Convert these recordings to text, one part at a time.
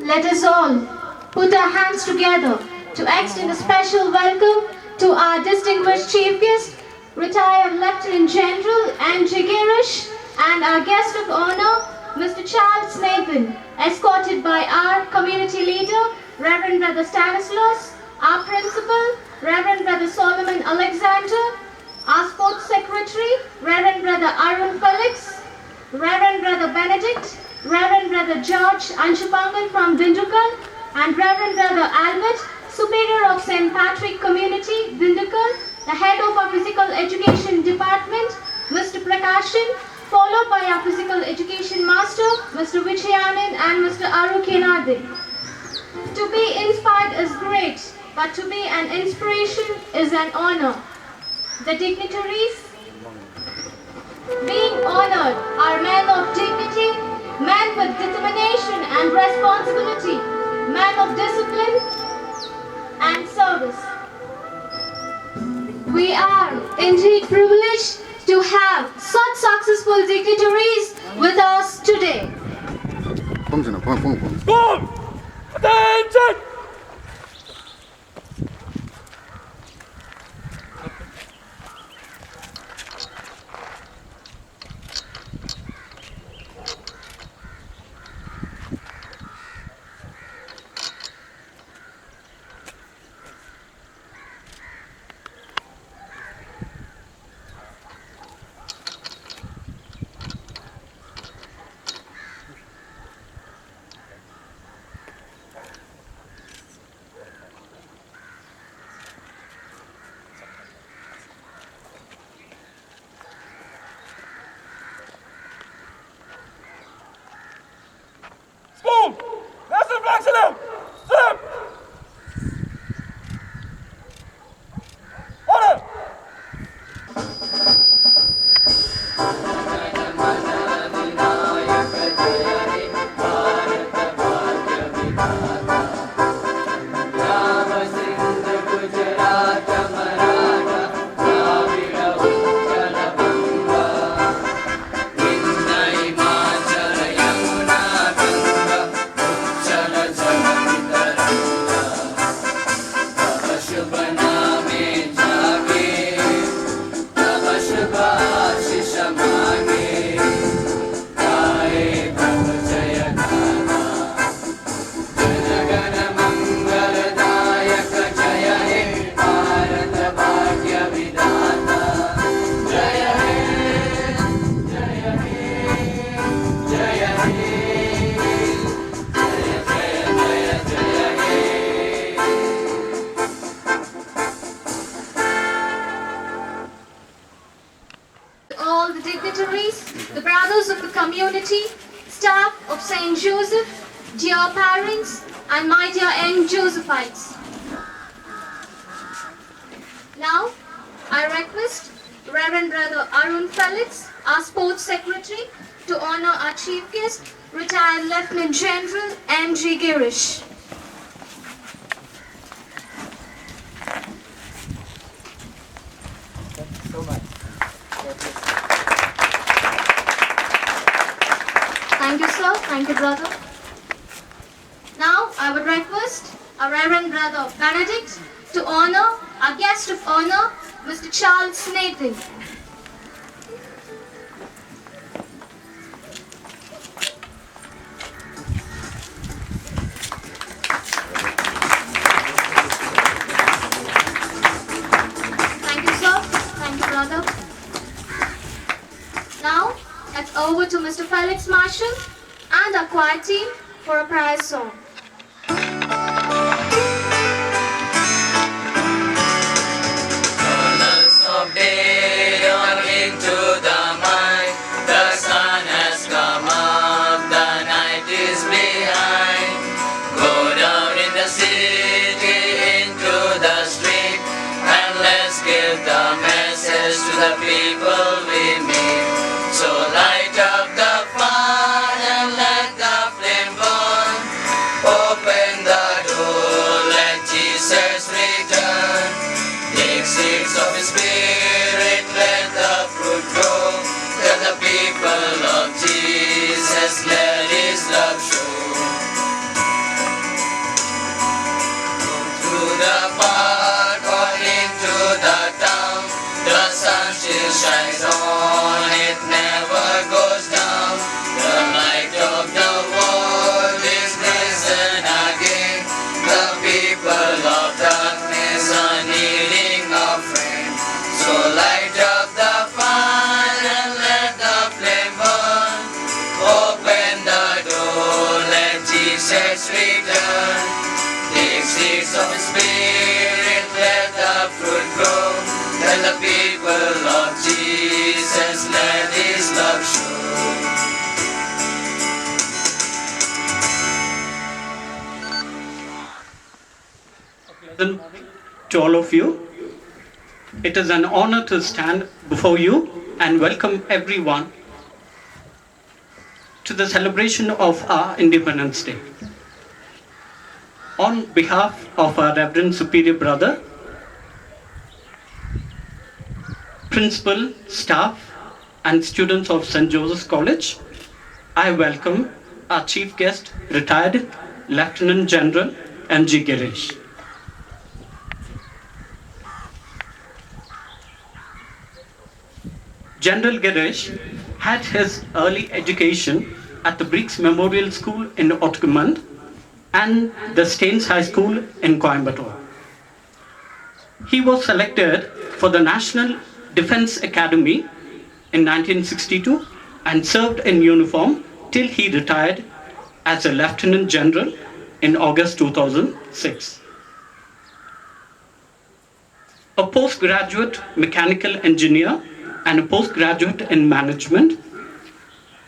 Let us all put our hands together to extend a special welcome to our distinguished chief guest, retired Lieutenant General N.J. Girish, and our guest of honor, Mr. Charles Nathan, escorted by our community leader, Reverend Brother Stanislaus, our principal, Reverend Brother Solomon Alexander, our sports secretary, Reverend Brother Arun Felix, Reverend Brother Benedict, Reverend Brother George Anshupangan from Dindukkal, and Reverend Brother Albert, Superior of St. Patrick Community, Dindukkal, the head of our Physical Education Department, Mr. Prakashan, followed by our Physical Education Master, Mr. Vijayanan and Mr. Aru Kenadin. To be inspired is great, but to be an inspiration is an honor. The dignitaries being honored are men of dignity, men with determination and responsibility, men of discipline and service. We are indeed privileged to have such successful dignitaries with us today. Boom! Attention! Boom! National flag salute! Salute! Order! All the dignitaries, the brothers of the community, staff of St. Joseph, dear parents, and my dear young Josephites. Now, I request Reverend Brother Arun Felix, our sports secretary, to honor our chief guest, retired Lieutenant General N.J. Girish. Thank you, sir. Thank you, brother. Now, I would request our Reverend Brother Benedict to honor our guest of honor, Mr. Charles Nathan. Thank you, sir. Thank you, brother. Now, it's over to Mr. Felix Marshall and our choir team for a prayer song. Colors of day dawn into the mind. The sun has come up, the night is behind. Go down in the city, into the street, and let's give the message to the people we meet. So light up the fire and let the flame burn. Open the door, let Jesus return. Take seeds of His Spirit, let the fruit grow. Tell the people of Jesus, let His love show. grace of His Spirit, let the fruit grow. Let the people of Jesus, let His love show. Pleasant morning to all of you. It is an honor to stand before you and welcome everyone to the celebration of our Independence Day. On behalf of our Reverend Superior Brother, principal, staff, and students of St. Joseph's College, I welcome our chief guest, retired Lieutenant General M.G. Girish. General Girish had his early education at the Briggs Memorial School in Ottoman and the Staines High School in Coimbatore. He was selected for the National Defense Academy in 1962 and served in uniform till he retired as a Lieutenant General in August 2006. A postgraduate mechanical engineer and a postgraduate in management,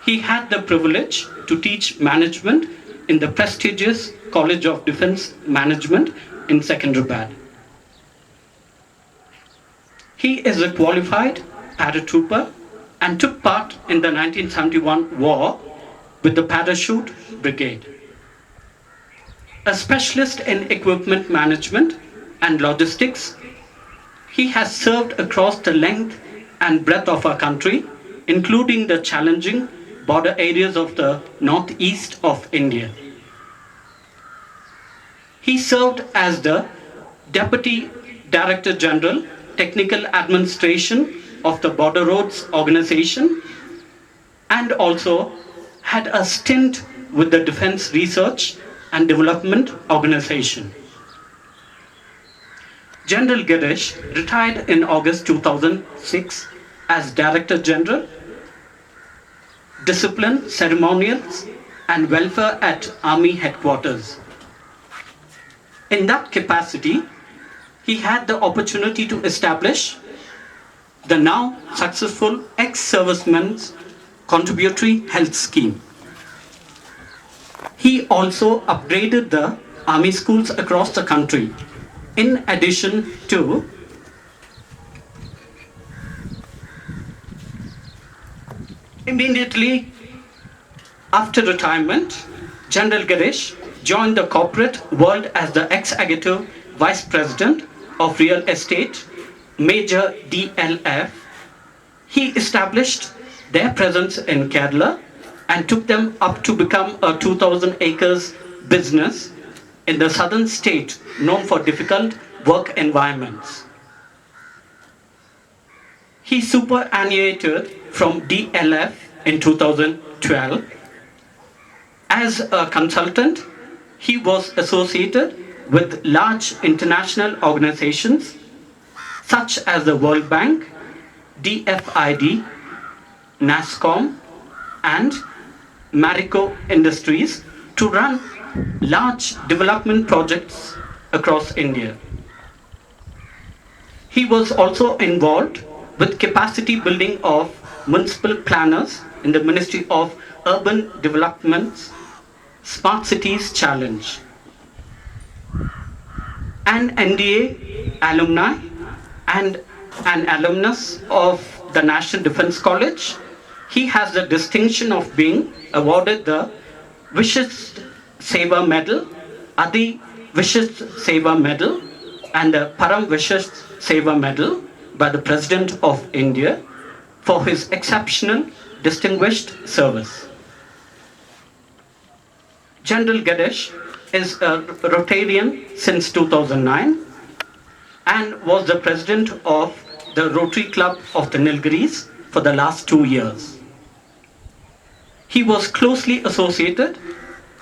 he had the privilege to teach management in the prestigious College of Defense Management in Secunderabad. He is a qualified paratrooper and took part in the 1971 war with the Parachute Brigade. A specialist in equipment management and logistics, he has served across the length and breadth of our country, including the challenging border areas of the northeast of India. He served as the Deputy Director General, Technical Administration of the Border Roads Organization, and also had a stint with the Defense Research and Development Organization. General Girish retired in August 2006 as Director General, Discipline, Ceremonials and Welfare at Army Headquarters. In that capacity, he had the opportunity to establish the now successful ex-servicemen's contributory health scheme. He also upgraded the army schools across the country, in addition to immediately after retirement, General Girish joined the corporate world as the executive vice president of real estate, Major DLF. He established their presence in Kerala and took them up to become a 2,000 acres business in the southern state known for difficult work environments. He superannuated from DLF in 2012. As a consultant, he was associated with large international organizations such as the World Bank, DFID, NASSCOM, and Marico Industries to run large development projects across India. He was also involved with capacity building of municipal planners in the Ministry of Urban Development's Smart Cities Challenge. An NDA alumni and an alumnus of the National Defense College, he has the distinction of being awarded the Vishist Seva Medal, Adi Vishist Seva Medal, and the Param Vishist Seva Medal by the President of India for his exceptional distinguished service. General Girish is a Rotarian since 2009 and was the president of the Rotary Club of the Nilgiris for the last 2 years. He was closely associated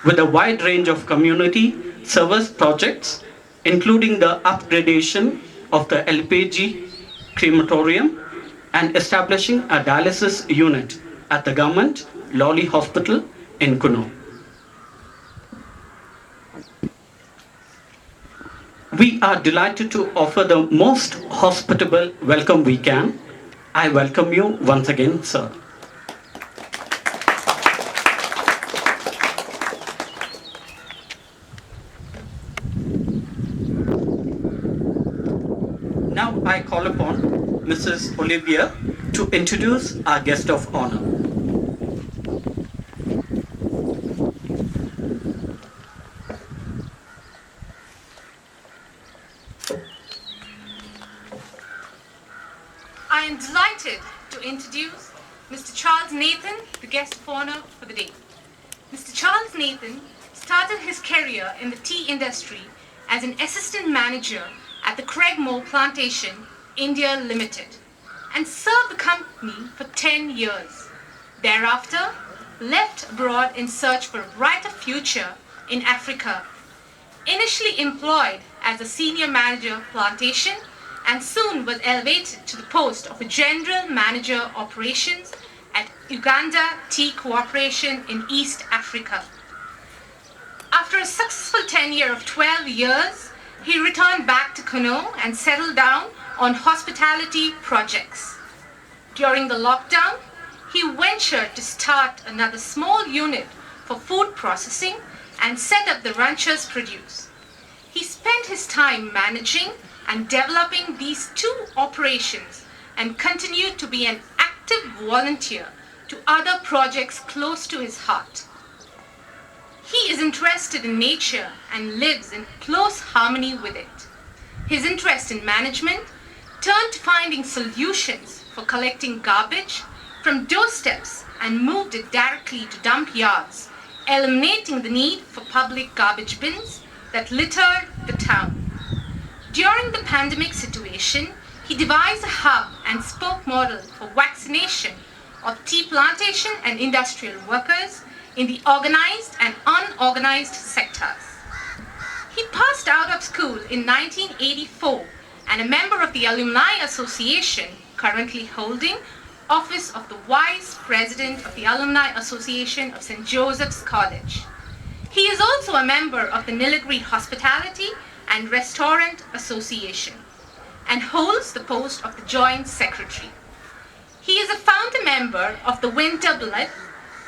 with a wide range of community service projects, including the upgradation of the LPG crematorium and establishing a dialysis unit at the government Lawley Hospital in Kuno. We are delighted to offer the most hospitable welcome we can. I welcome you once again, sir. Now I call upon Mrs. Olivia to introduce our guest of honor. I am delighted to introduce Mr. Charles Nathan, the guest of honor for the day. Mr. Charles Nathan started his career in the tea industry as an assistant manager at the Craigmore Plantation, India Limited, and served the company for 10 years. Thereafter, left abroad in search for a brighter future in Africa. Initially employed as a senior manager plantation, and soon was elevated to the post of a general manager operations at Uganda Tea Corporation in East Africa. After a successful tenure of 12 years, he returned back to Kano and settled down on hospitality projects. During the lockdown, he ventured to start another small unit for food processing and set up the Ranchers Produce. He spent his time managing and developing these two operations and continued to be an active volunteer to other projects close to his heart. He is interested in nature and lives in close harmony with it. His interest in management turned to finding solutions for collecting garbage from doorsteps and moved it directly to dump yards, eliminating the need for public garbage bins that littered the town. During the pandemic situation, he devised a hub and spoke model for vaccination of tea plantation and industrial workers in the organized and unorganized sectors. He passed out of school in 1984 and a member of the Alumni Association, currently holding office of the Vice President of the Alumni Association of St. Joseph's College. He is also a member of the Nilgiri Hospitality and Restaurant Association and holds the post of the Joint Secretary. He is a founder member of the Winter Blood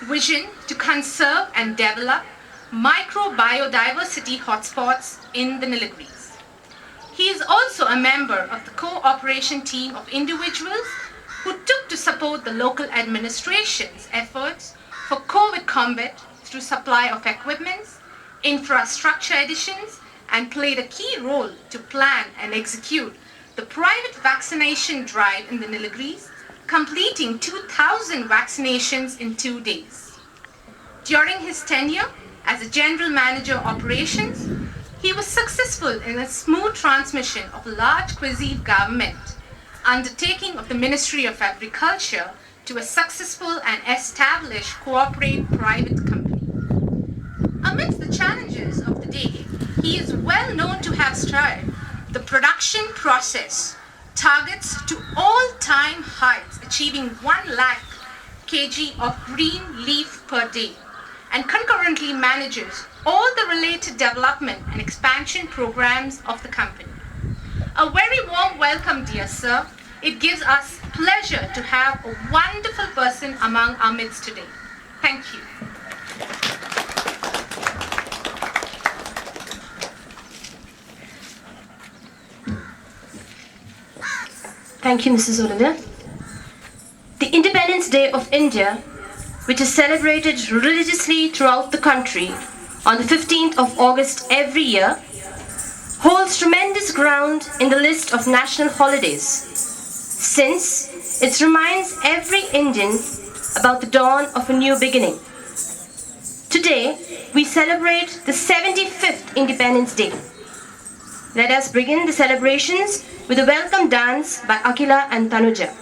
vision to conserve and develop micro-biodiversity hotspots in the Nilgiris. He is also a member of the cooperation team of individuals who took to support the local administration's efforts for COVID combat through supply of equipments, infrastructure additions, and played a key role to plan and execute the private vaccination drive in the Nilgiris, completing 2,000 vaccinations in 2 days. During his tenure as a general manager operations, he was successful in a smooth transmission of large cohesive government undertaking of the Ministry of Agriculture to a successful and established corporate private company. Amidst the challenges of the day, he is well known to have strived the production process targets to all-time heights, achieving 1 lakh kg of green leaf per day, and concurrently manages all the related development and expansion programs of the company. A very warm welcome, dear sir. It gives us pleasure to have a wonderful person among our midst today. Thank you. Thank you, Mrs. Olivia. The Independence Day of India, which is celebrated religiously throughout the country on the 15th of August every year, holds tremendous ground in the list of national holidays, since it reminds every Indian about the dawn of a new beginning. Today, we celebrate the 75th Independence Day. Let us begin the celebrations with a welcome dance by Akila and Tanuja.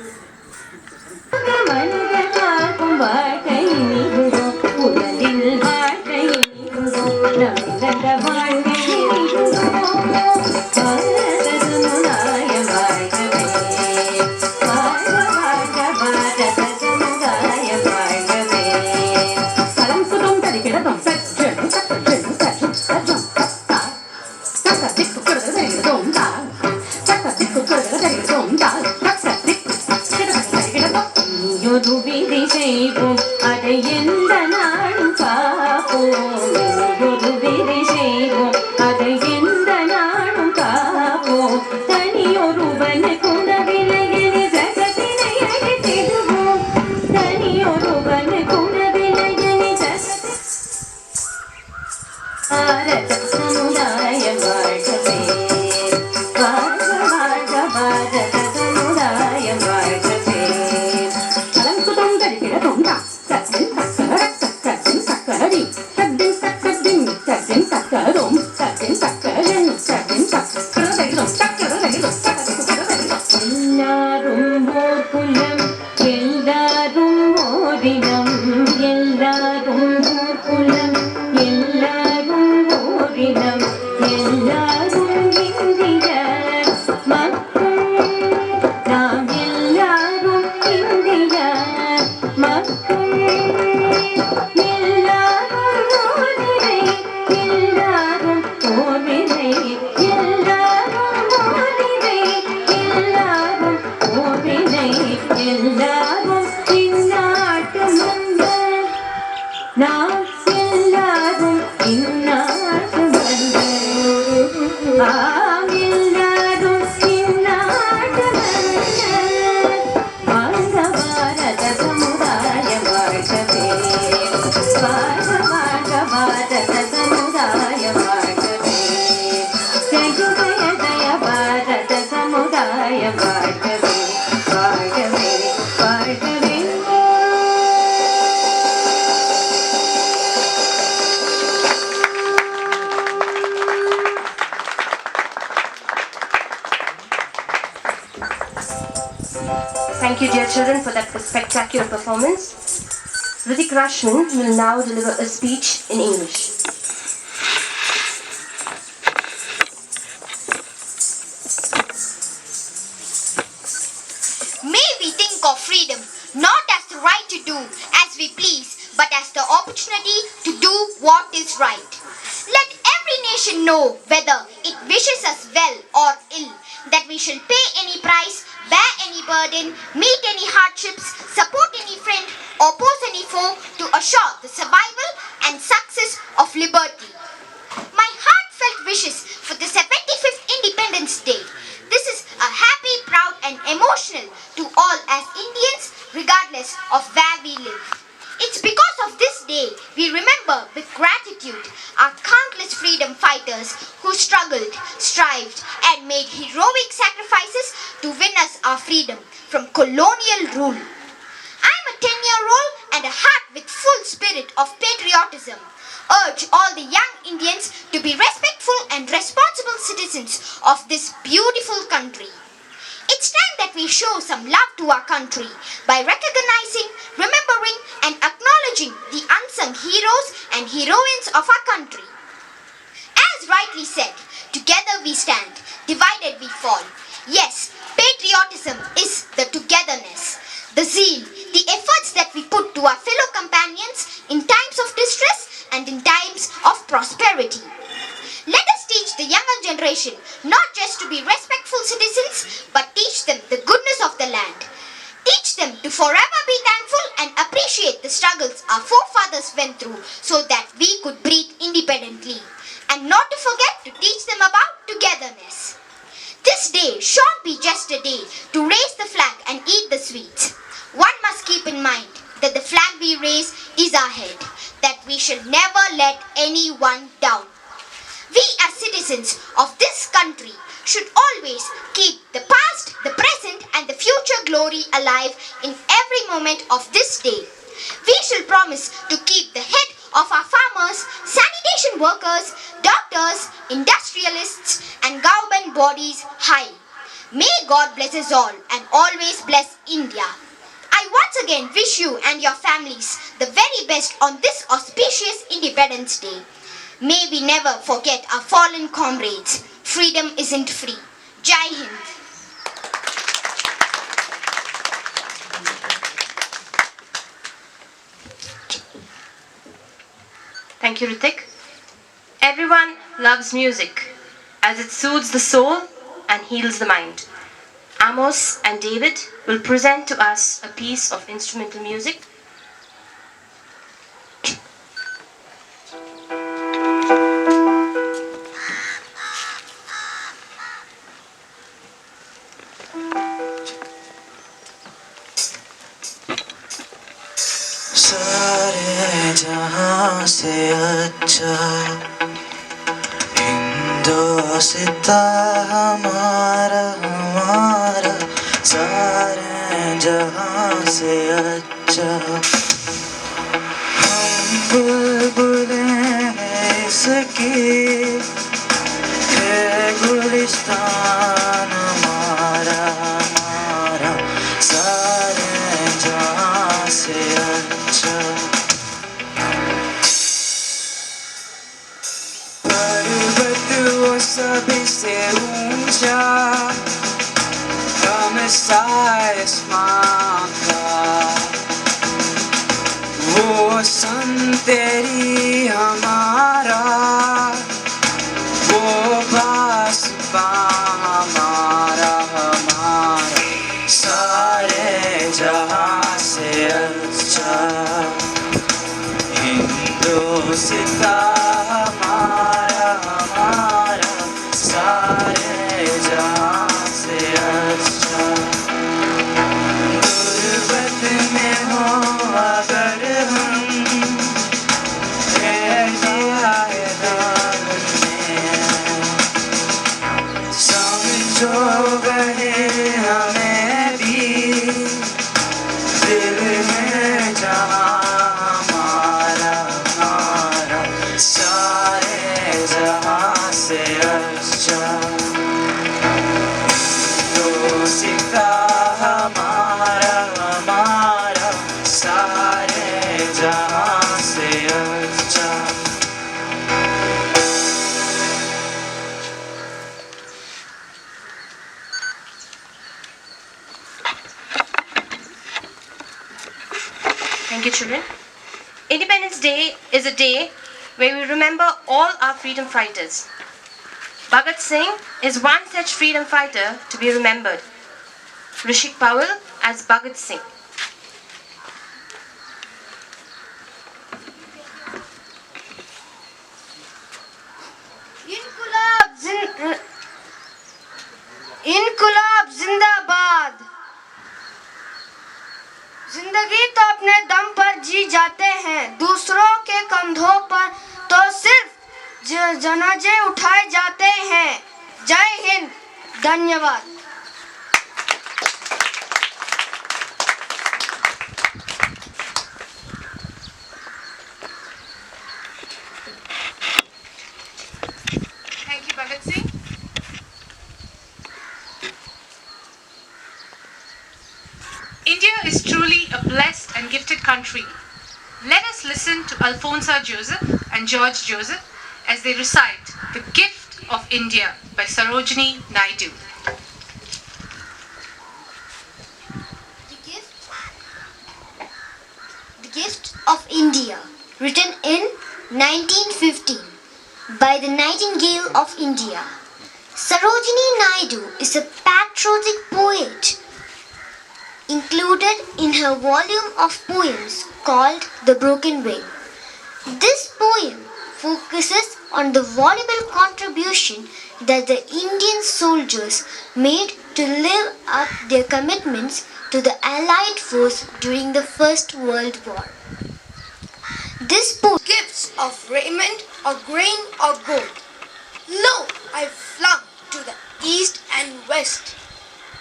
Thank you, dear children, for that spectacular performance. Hrithik Rashman will now deliver a speech in English. May we think of freedom not as the right to do as we please, but as the opportunity to do what is right. Let every nation know, whether it wishes us well or ill, that we shall pay any price, bear any burden, meet any hardships, support any friend, oppose any foe to assure the survival and success of liberty. My heartfelt wishes for the 75th Independence Day. This is a happy, proud and emotional to all as Indians, regardless of where we live. It's because of this day we remember with gratitude our countless freedom fighters who struggled, strived and made heroic sacrifices to win us our freedom from colonial rule. I'm a 10-year-old and a heart with full spirit of patriotism. Urge all the young Indians to be respectful and responsible citizens of this beautiful country. It's time that we show some love to our country by recognizing, remembering and acknowledging the unsung heroes and heroines of our country. As rightly said, together we stand, divided we fall. Yes, patriotism is the togetherness, the zeal, the efforts that we put to our fellow companions in times of distress and in times of prosperity. Let us teach the younger generation not just to be respectful citizens, but teach them the goodness of the land. Teach them to forever be thankful and appreciate the struggles our forefathers went through so that we could breathe independently. And not to forget to teach them about togetherness. This day shan't be just a day to raise the flag and eat the sweets. One must keep in mind that the flag we raise is our head, that we shall never let anyone down. We as citizens of this country should always keep the past, the present and the future glory alive in every moment of this day. We shall promise to keep the head of our farmers, sanitation workers, doctors, industrialists and government bodies high. May God bless us all and always bless India. I once again wish you and your families the very best on this auspicious Independence Day. May we never forget our fallen comrades. Freedom isn't free. Jai Hind. Thank you, Hrithik. Everyone loves music as it soothes the soul and heals the mind. Amos and David will present to us a piece of instrumental music. सारे जहां से अच्छा हिंदोस्ता हमारा हमारा सारे जहां से अच्छा हम बुलबुलें हैं इसकी है गुलिस्तान हमारा हमारा सारे जहां से अच्छा पर्वत वो सभी से ऊंचा हम आसमां का वो सन तेरी हमारा वो पासबां हमारा हमारा सारे जहां से अच्छा हिंदोस्ता हमारा हमारा सारे जहां से अच्छा गुर्बत में हो अगर हम रह दिया है दामन में समझो गए हमें भी दिल में जहां हमारा हमारा सारे जहां से अच्छा तो सिता Thank you, children. Independence Day is a day where we remember all our freedom fighters. Bhagat Singh is one such freedom fighter to be remembered. Rishik Powell as Bhagat Singh. इनकुलाब जिंदाबाद। जिंदगी तो अपने दम पर जी जाते हैं, दूसरों के कंधों पर तो सिर्फ जनाजे उठाए जाते हैं। जय हिंद, धन्यवाद। Thank you, Bhagat Singh. India is truly a blessed and gifted country. Let us listen to Alfonso Joseph and George Joseph as they recite The Gift of India by Sarojini Naidu. The Gift of India, written in 1915 by the Nightingale of India. Sarojini Naidu is a patriotic poet included in her volume of poems called The Broken Wing. This poem focuses on the valuable contribution that the Indian soldiers made to live up their commitments to the Allied force during the First World War. This poem Gifts of raiment or grain or gold. Lo, I flung to the east and west,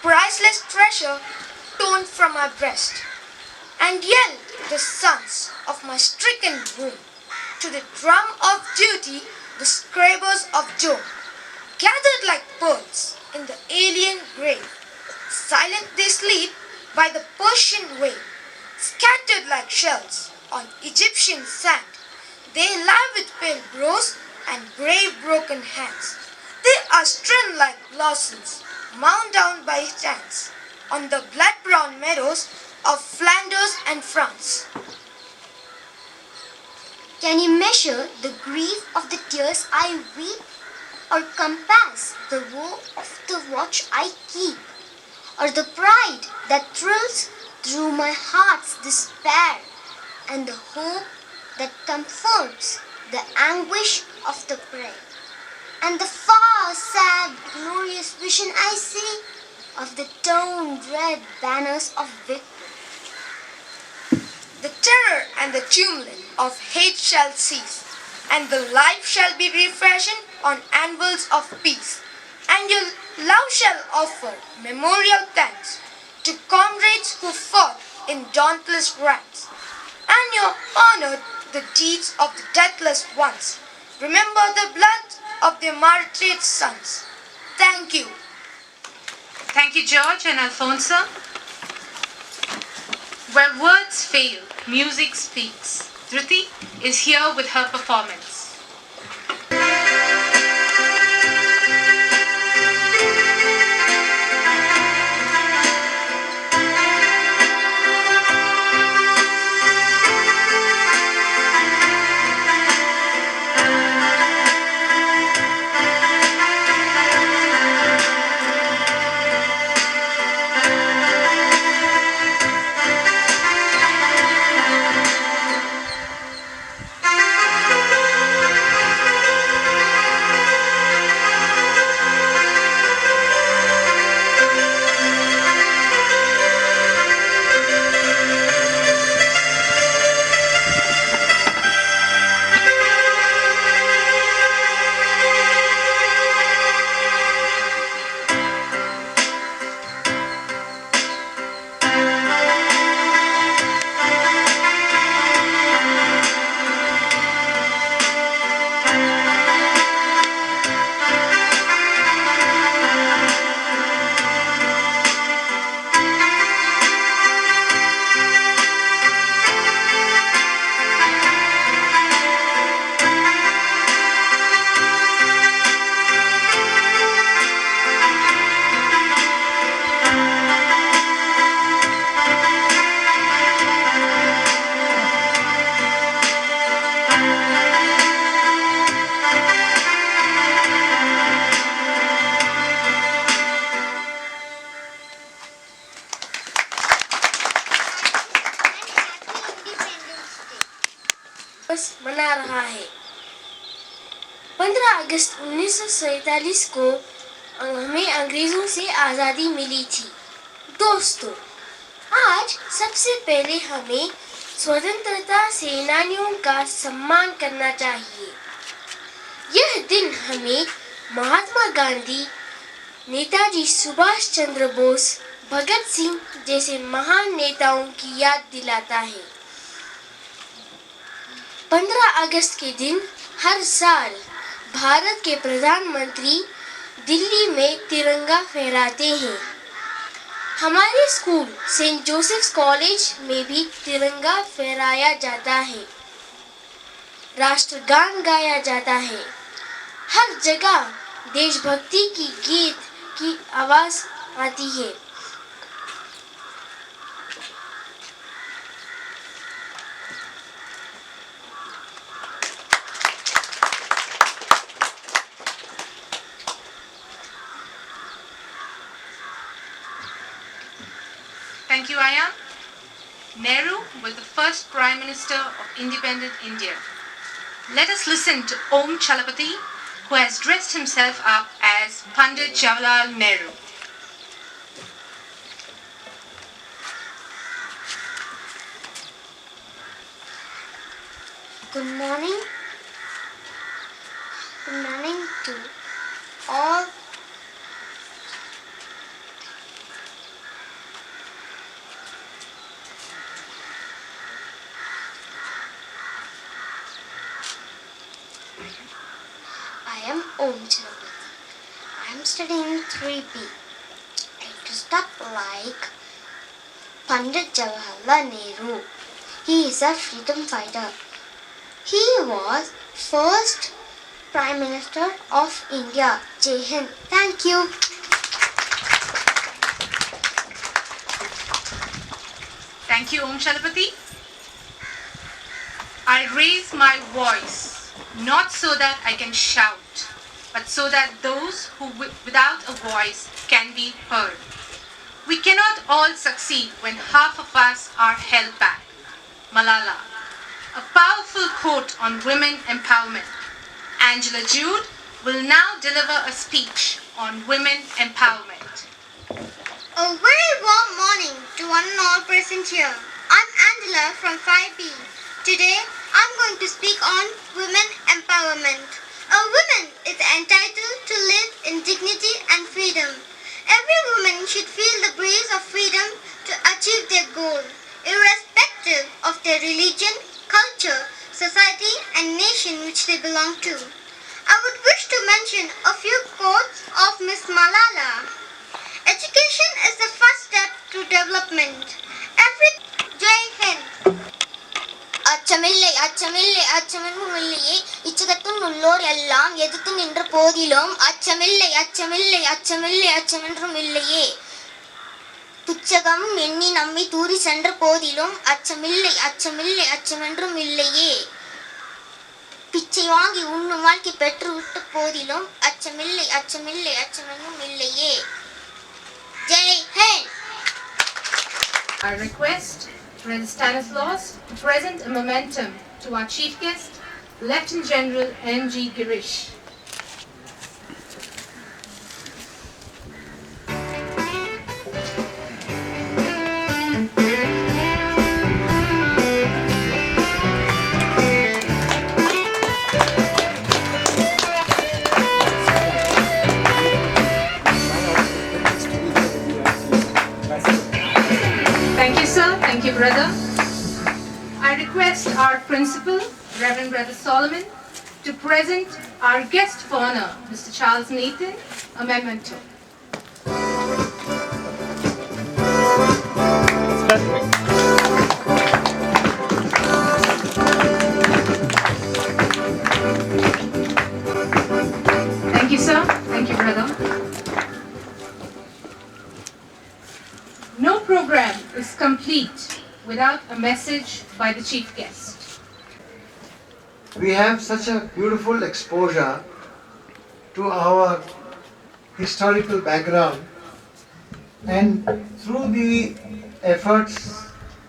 priceless treasure torn from my breast, and yelled the sons of my stricken womb. To the drum of duty, the scrapers of doom, gathered like birds in the alien grave. Silent they sleep by the Persian wave, scattered like shells on Egyptian sand. They lie with pale brows and brave broken hands. They are strewn like blossoms, mown down by hands on the blood-brown meadows of Flanders and France. Can you measure the grief of the tears I weep, or compass the woe of the watch I keep, or the pride that thrills through my heart's despair, and the hope that comforts the anguish of the prey, and the far, sad, glorious vision I see of the torn red banners of victory. The terror and the tumult of hate shall cease, and the life shall be refashioned on anvils of peace. And your love shall offer memorial thanks to comrades who fought in dauntless ranks, and you honored the deeds of the deathless ones. Remember the blood of their martyred sons. Thank you. Thank you, George and Alfonso. Where words fail, music speaks. Dhruti is here with her performance. दिवस मना रहा है। 15 अगस्त 1947 को हमें अंग्रेजों से आज़ादी मिली थी। दोस्तों, आज सबसे पहले हमें स्वतंत्रता सेनानियों का सम्मान करना चाहिए। यह दिन हमें महात्मा गांधी, नेताजी सुभाष चंद्र बोस, भगत सिंह जैसे महान नेताओं की याद दिलाता है। 15 अगस्त के दिन हर साल भारत के प्रधानमंत्री दिल्ली में तिरंगा फहराते हैं। हमारे स्कूल सेंट जोसेफ्स कॉलेज में भी तिरंगा फहराया जाता है। राष्ट्रगान गाया जाता है। हर जगह देशभक्ति की गीत की आवाज आती है। Thank you, Aya. Nehru was the first Prime Minister of independent India. Let us listen to Om Chalapati, who has dressed himself up as Pandit Jawaharlal Nehru. Good morning. Good morning to all. I am Om Chalapati. I am studying 3B. I dressed up like Pandit Jawaharlal Nehru. He is a freedom fighter. He was first Prime Minister of India. Jai Hind. Thank you. Thank you, Om Chalapati. I raise my voice, not so that I can shout, but so that those who without a voice can be heard. We cannot all succeed when half of us are held back. Malala. A powerful quote on women empowerment. Angela Jude will now deliver a speech on women empowerment. A very warm morning to one and all present here. I'm Angela from 5B. Today, I'm going to speak on women empowerment. A woman is entitled to live in dignity and freedom. Every woman should feel the breeze of freedom to achieve their goal, irrespective of their religion, culture, society, and nation which they belong to. I would wish to mention a few quotes of Miss Malala. Education is the first step to development. Jai Hind. அச்சமில்லை அச்சமில்லை அச்சமென்றும் இல்லையே இச்சகத்தும் உள்ளோர் எல்லாம் எதிர்த்து நின்ற போதிலும் அச்சமில்லை அச்சமில்லை அச்சமில்லை அச்சமென்றும் இல்லையே துச்சகம் எண்ணி நம்மை தூரி சென்ற போதிலும் அச்சமில்லை அச்சமில்லை அச்சமென்றும் இல்லையே பிச்சை வாங்கி உண்ணும் வாழ்க்கை பெற்று விட்ட போதிலும் அச்சமில்லை அச்சமில்லை அச்சமென்றும் இல்லையே Jai Hind. I request Reverend Stanislaus to present a momentum to our Chief Guest, Lieutenant General N.G. Girish. Thank you, sir. Thank you, brother. I request our principal, Reverend Brother Solomon, to present our guest of honor, Mr. Charles Nathan, a memento. Thank you, sir. Thank you, brother. No program is complete without a message by the chief guest. We have such a beautiful exposure to our historical background, and through the efforts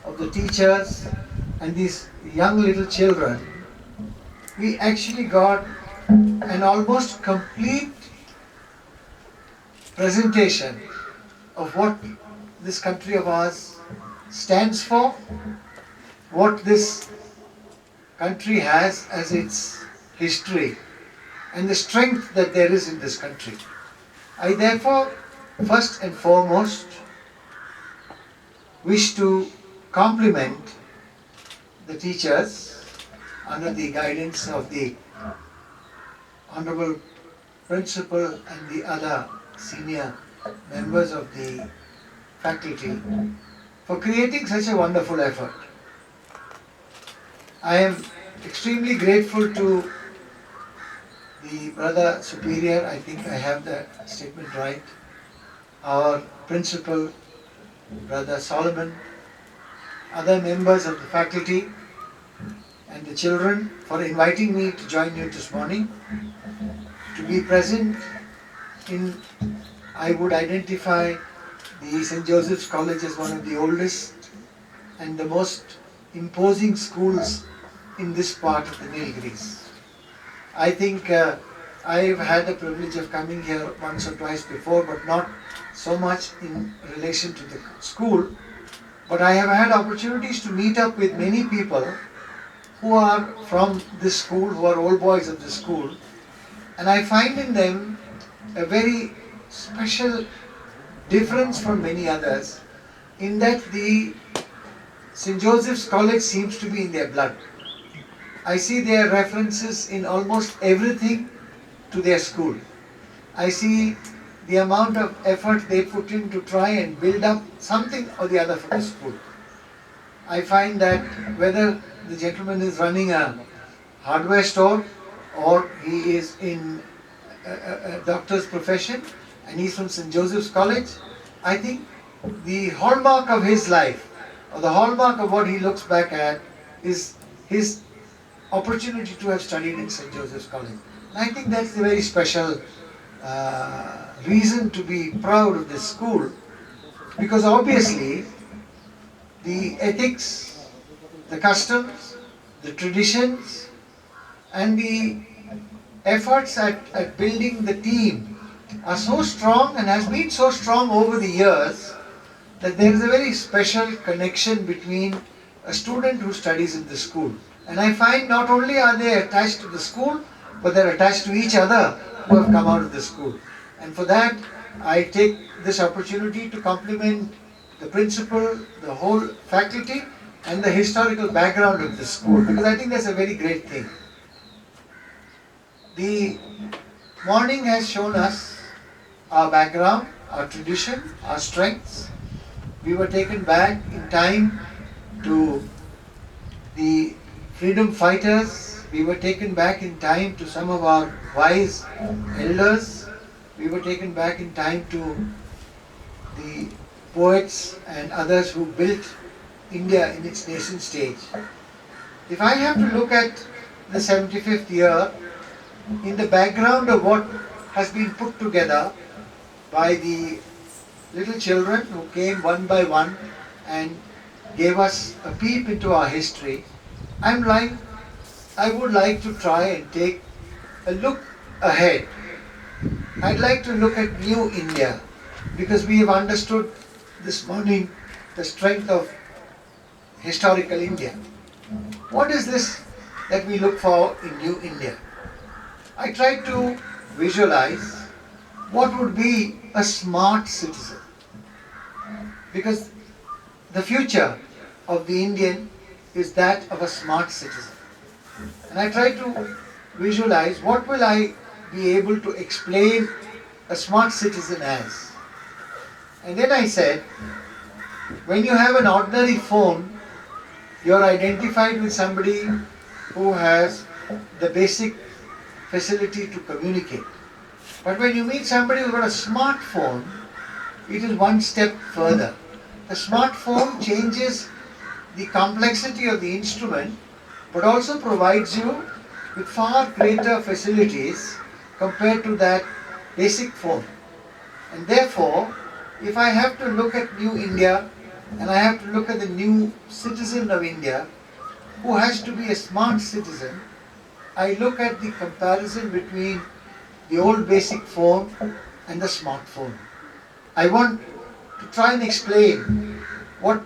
of the teachers and these young little children, we actually got an almost complete presentation of what this country of ours stands for, what this country has as its history, and the strength that there is in this country. I therefore, first and foremost, wish to compliment the teachers under the guidance of the Honorable Principal and the other senior members of the faculty for creating such a wonderful effort. I am extremely grateful to the Brother Superior, I think I have the statement right, our Principal, Brother Solomon, other members of the faculty and the children for inviting me to join you this morning, to be present in, I would identify the St. Joseph's College as one of the oldest and the most imposing schools in this part of the Nilgiris. I think I've had the privilege of coming here once or twice before, but not so much in relation to the school. But I have had opportunities to meet up with many people who are from this school, who are old boys of this school, and I find in them a very special difference from many others, in that the St. Joseph's College seems to be in their blood. I see their references in almost everything to their school. I see the amount of effort they put in to try and build up something or the other for the school. I find that whether the gentleman is running a hardware store or he is in a doctor's profession and he's from St. Joseph's College, I think the hallmark of his life, or the hallmark of what he looks back at, is his opportunity to have studied in St. Joseph's College. And I think that's a very special reason to be proud of this school, because obviously the ethics, the customs, the traditions, and the efforts at building the team are so strong and has been so strong over the years that there is a very special connection between a student who studies in the school. And I find not only are they attached to the school, but they're attached to each other who have come out of the school. And for that, I take this opportunity to compliment the principal, the whole faculty, and the historical background of the school, because I think that's a very great thing. The morning has shown us our background, our tradition, our strengths. We were taken back in time to the freedom fighters. We were taken back in time to some of our wise elders. We were taken back in time to the poets and others who built India in its nascent stage. If I have to look at the 75th year in the background of what has been put together by the little children who came one by one and gave us a peep into our history, I would like to try and take a look ahead. I'd like to look at new India, because we have understood this morning the strength of historical India. What is this that we look for in new India? I try to visualize what would be a smart citizen, because the future of the Indian is that of a smart citizen. And I try to visualize what will I be able to explain a smart citizen as. And then I said, when you have an ordinary phone, you are identified with somebody who has the basic facility to communicate. But when you meet somebody who's got a smartphone, it is one step further. The smartphone changes the complexity of the instrument, but also provides you with far greater facilities compared to that basic phone. And therefore, if I have to look at new India, and I have to look at the new citizen of India, who has to be a smart citizen, I look at the comparison between the old basic phone and the smartphone. I want to try and explain what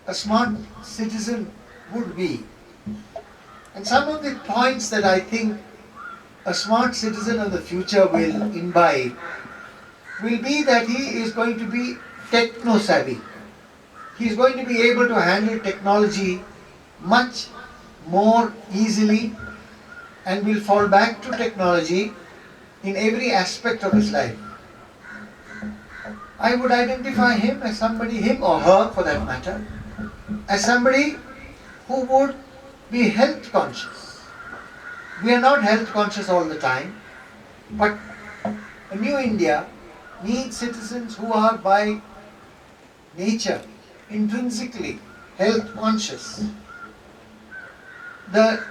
a smart citizen would be. And some of the points that I think a smart citizen of the future will imbibe will be that he is going to be techno-savvy. He is going to be able to handle technology much more easily and will fall back to technology in every aspect of his life. I would identify him as somebody, him or her for that matter, as somebody who would be health conscious. We are not health conscious all the time, but a new India needs citizens who are by nature intrinsically health conscious. The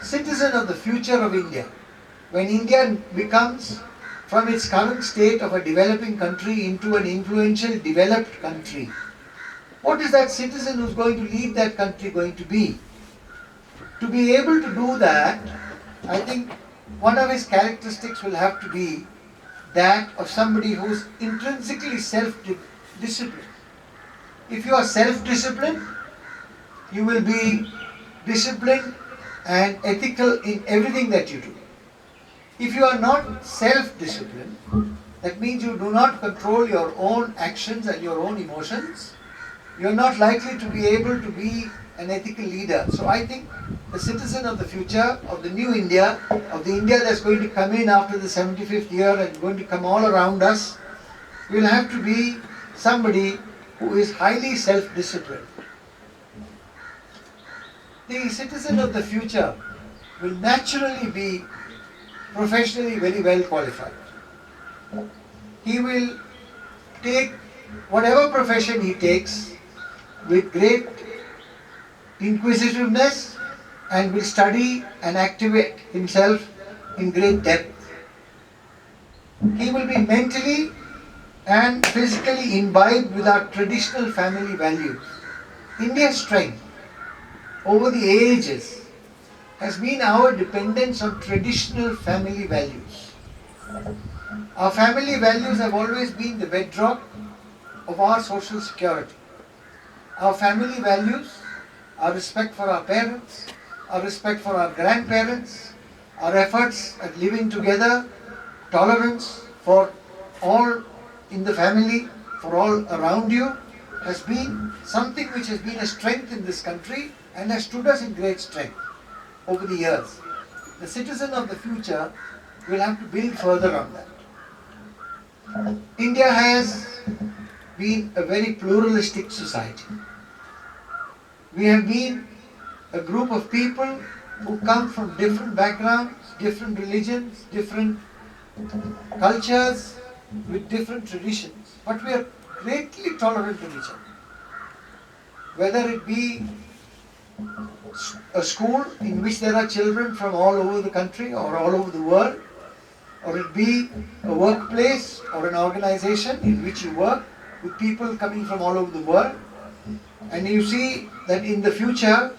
citizen of the future of India, when India becomes from its current state of a developing country into an influential developed country, what is that citizen who's going to lead that country going to be? To be able to do that, I think one of his characteristics will have to be that of somebody who's intrinsically self-disciplined. If you are self-disciplined, you will be disciplined and ethical in everything that you do. If you are not self-disciplined, that means you do not control your own actions and your own emotions, you are not likely to be able to be an ethical leader. So I think the citizen of the future, of the new India, of the India that's going to come in after the 75th year and going to come all around us, will have to be somebody who is highly self-disciplined. The citizen of the future will naturally be professionally very well qualified. He will take whatever profession he takes with great inquisitiveness and will study and activate himself in great depth. He will be mentally and physically imbibed with our traditional family values. India's strength over the ages has been our dependence on traditional family values. Our family values have always been the bedrock of our social security. Our family values, our respect for our parents, our respect for our grandparents, our efforts at living together, tolerance for all in the family, for all around you, has been something which has been a strength in this country and has stood us in great strength over the years. The citizen of the future will have to build further on that. India has been a very pluralistic society. We have been a group of people who come from different backgrounds, different religions, different cultures, with different traditions. But we are greatly tolerant of each other. Whether it be a school in which there are children from all over the country or all over the world, or it be a workplace or an organization in which you work with people coming from all over the world, and you see that in the future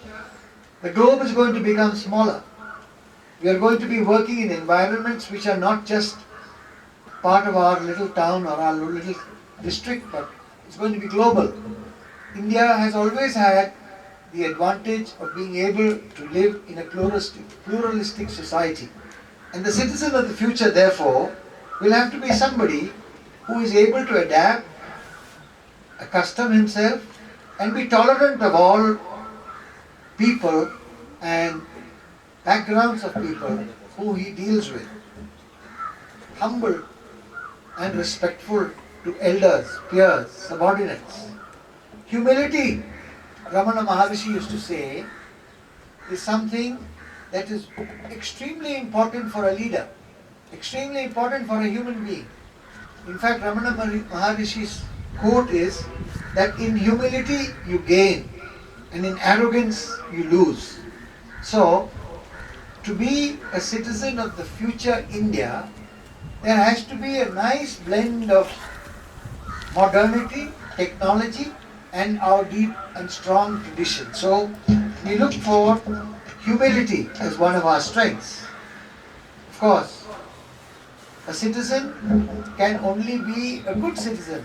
the globe is going to become smaller. We are going to be working in environments which are not just part of our little town or our little district, but it's going to be global. India has always had the advantage of being able to live in a pluralistic society. And the citizen of the future, therefore, will have to be somebody who is able to adapt, accustom himself, and be tolerant of all people and backgrounds of people who he deals with. Humble and respectful to elders, peers, subordinates. Humility, Ramana Maharishi used to say, is something that is extremely important for a leader, extremely important for a human being. In fact, Ramana Maharishi's quote is that in humility you gain and in arrogance you lose. So, to be a citizen of the future India, there has to be a nice blend of modernity, technology, and our deep and strong tradition. So, we look for humility as one of our strengths. Of course, a citizen can only be a good citizen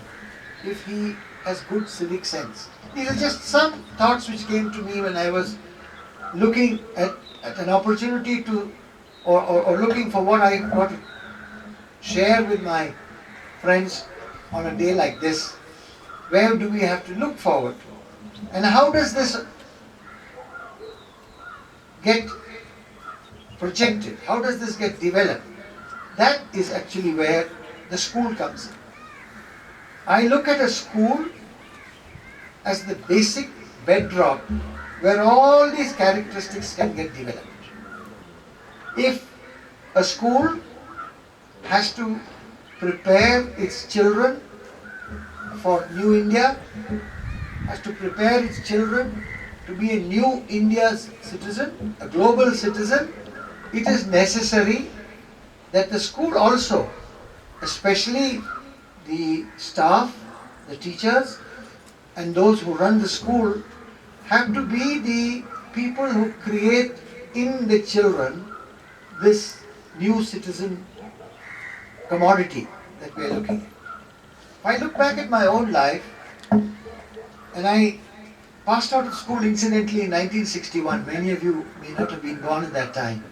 if he has good civic sense. These are just some thoughts which came to me when I was looking at an opportunity to, or looking for what I want to share with my friends on a day like this. Where do we have to look forward to? And how does this get projected? How does this get developed? That is actually where the school comes in. I look at a school as the basic bedrock where all these characteristics can get developed. If a school has to prepare its children for New India, has to prepare its children to be a new India's citizen, a global citizen, it is necessary that the school also, especially the staff, the teachers, and those who run the school, have to be the people who create in the children this new citizen commodity that we are looking at. If I look back at my own life, and I passed out of school incidentally in 1961, many of you may not have been born at that time,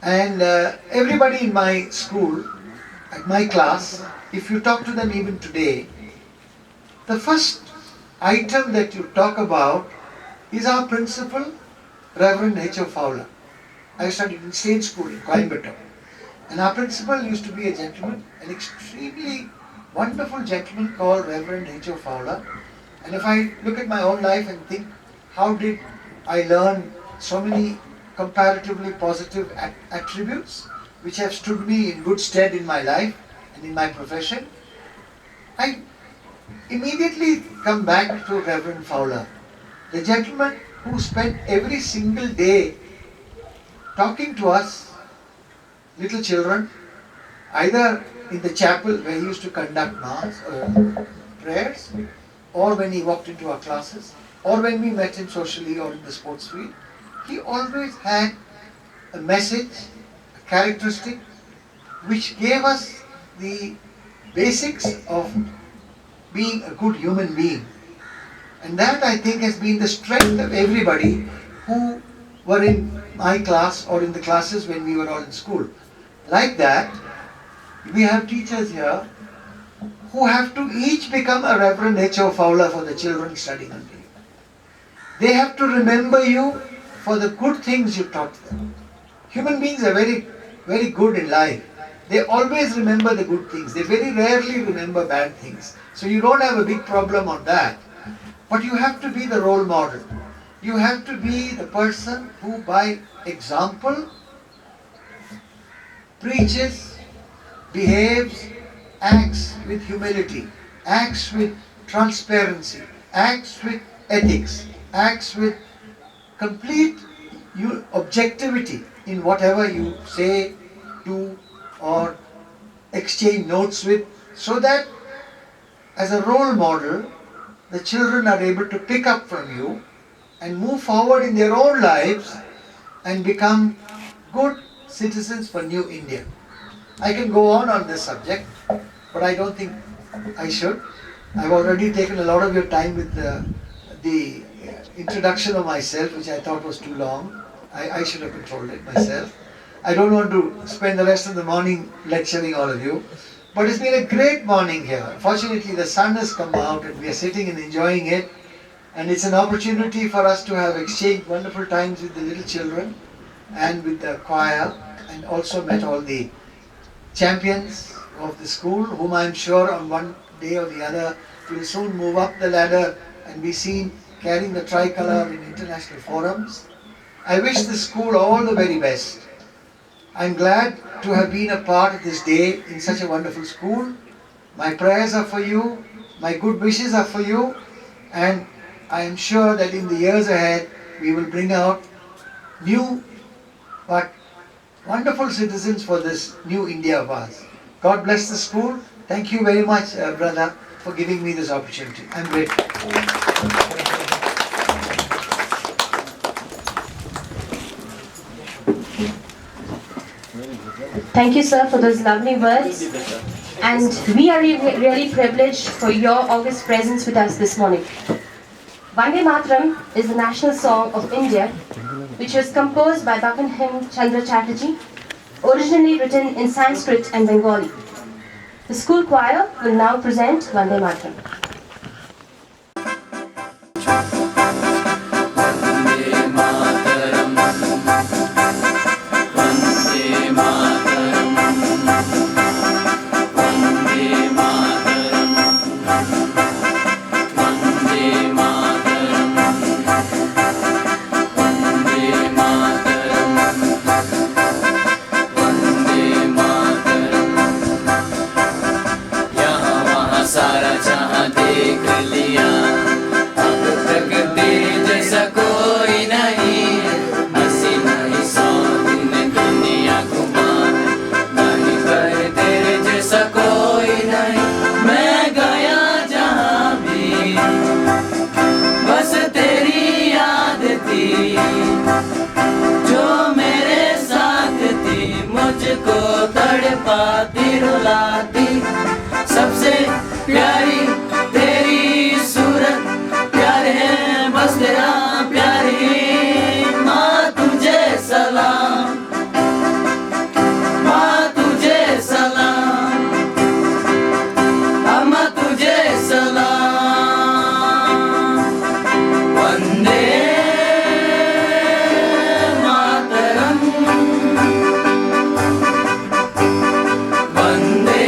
and everybody in my school, at my class, if you talk to them even today, the first item that you talk about is our principal, Reverend H.O. Fowler. I studied in state school in Coimbatore. And our principal used to be a gentleman, an extremely wonderful gentleman called Reverend H.O. Fowler. And if I look at my own life and think, how did I learn so many comparatively positive attributes which have stood me in good stead in my life and in my profession, I immediately come back to Reverend Fowler, the gentleman who spent every single day talking to us little children, either in the chapel where he used to conduct mass or prayers, or when he walked into our classes, or when we met him socially or in the sports field. He always had a message, a characteristic, which gave us the basics of being a good human being. And that, I think, has been the strength of everybody who were in my class or in the classes when we were all in school. Like that, we have teachers here who have to each become a Reverend H.O. Fowler for the children studying under you. They have to remember you for the good things you taught them. Human beings are very, very good in life. They always remember the good things. They very rarely remember bad things. So you don't have a big problem on that. But you have to be the role model. You have to be the person who, by example, preaches, behaves, acts with humility, acts with transparency, acts with ethics, acts with complete objectivity in whatever you say, do, or exchange notes with, so that as a role model, the children are able to pick up from you and move forward in their own lives and become good citizens for New India. I can go on this subject, but I don't think I should. I've already taken a lot of your time with the introduction of myself, which I thought was too long. I should have controlled it myself. I don't want to spend the rest of the morning lecturing all of you. But it's been a great morning here. Fortunately, the sun has come out and we are sitting and enjoying it. And it's an opportunity for us to have exchanged wonderful times with the little children and with the choir, and also met all the champions of the school, whom I'm sure on one day or the other will soon move up the ladder and be seen carrying the tricolour in international forums. I wish the school all the very best. I'm glad to have been a part of this day in such a wonderful school. My prayers are for you, my good wishes are for you, and I am sure that in the years ahead we will bring out new but wonderful citizens for this new India of ours. God bless the school. Thank you very much, brother, for giving me this opportunity. I'm grateful. Thank you, sir, for those lovely words. And we are really privileged for your august presence with us this morning. Vande Mataram is the national song of India, which was composed by Bankim Chandra Chatterjee, originally written in Sanskrit and Bengali. The school choir will now present Vande Mataram. सबसे प्यारी तेरी सूरत, प्यार है बस तेरा प्यारी। माँ तुझे सलाम, माँ तुझे सलाम, अम्मा तुझे सलाम। वंदे मातरम, वंदे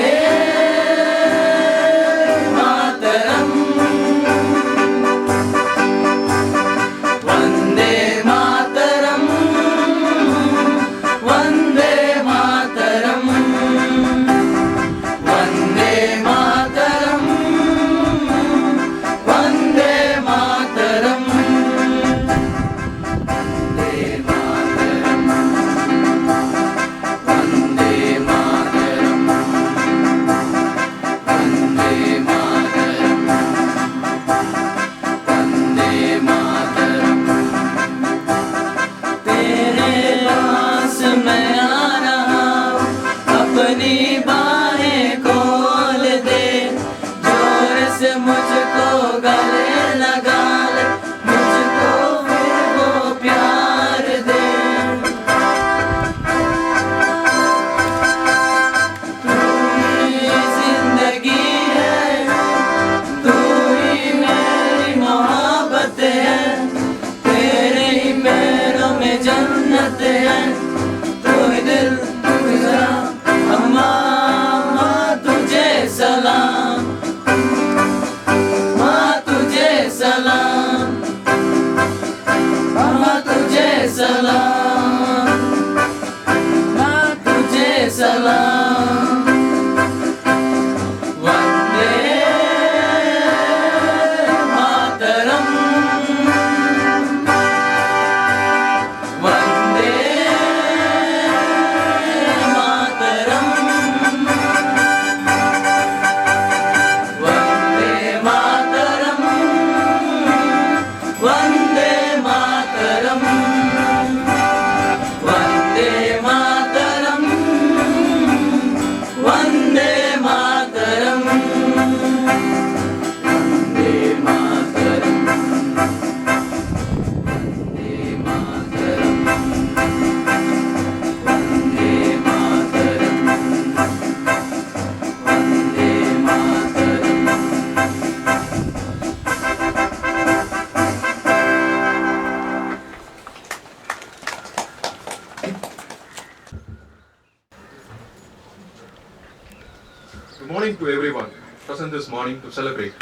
Good morning to everyone present this morning to celebrate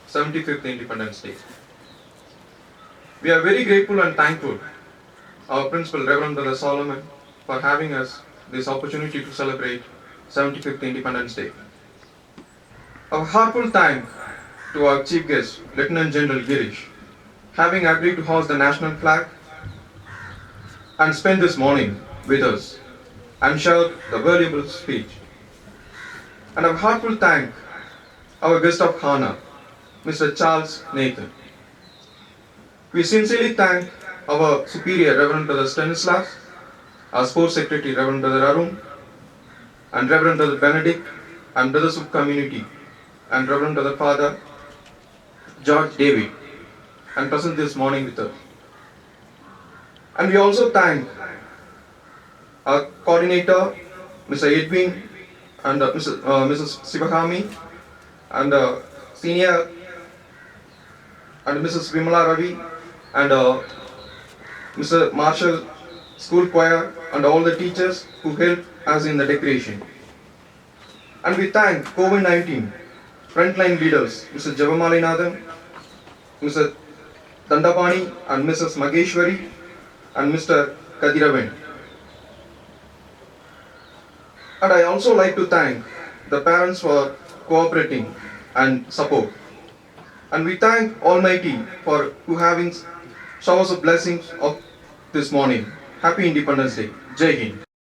75th Independence Day. We are very grateful and thankful our Principal Reverend Brother Solomon for having us this opportunity to celebrate 75th Independence Day. A heartful thanks to our Chief Guest, Lieutenant General Girish, having agreed to hoist the national flag and spend this morning with us and share the valuable speech. And a heartful thank our guest of honor, Mr. Charles Nathan. We sincerely thank our Superior Reverend Brother Stanislaus, our Sports Secretary Reverend Brother Arun, and Reverend Brother Benedict, and Brothers of Community, and Reverend Brother Father George David, and present this morning with us. And we also thank our coordinator, Mr. Edwin, and Mrs. Sivahami, and senior, and Mrs. Vimala Ravi, and Mr. Marshall, school choir, and all the teachers who helped us in the decoration. And we thank COVID-19 frontline leaders, Mr. Javamalinatham, Mr. Dandapani, and Mrs. Mageshwari, and Mr. Kadiravan. And I also like to thank the parents for cooperating and support. And we thank Almighty for who having showers of blessings of this morning. Happy Independence Day. Jai Hind.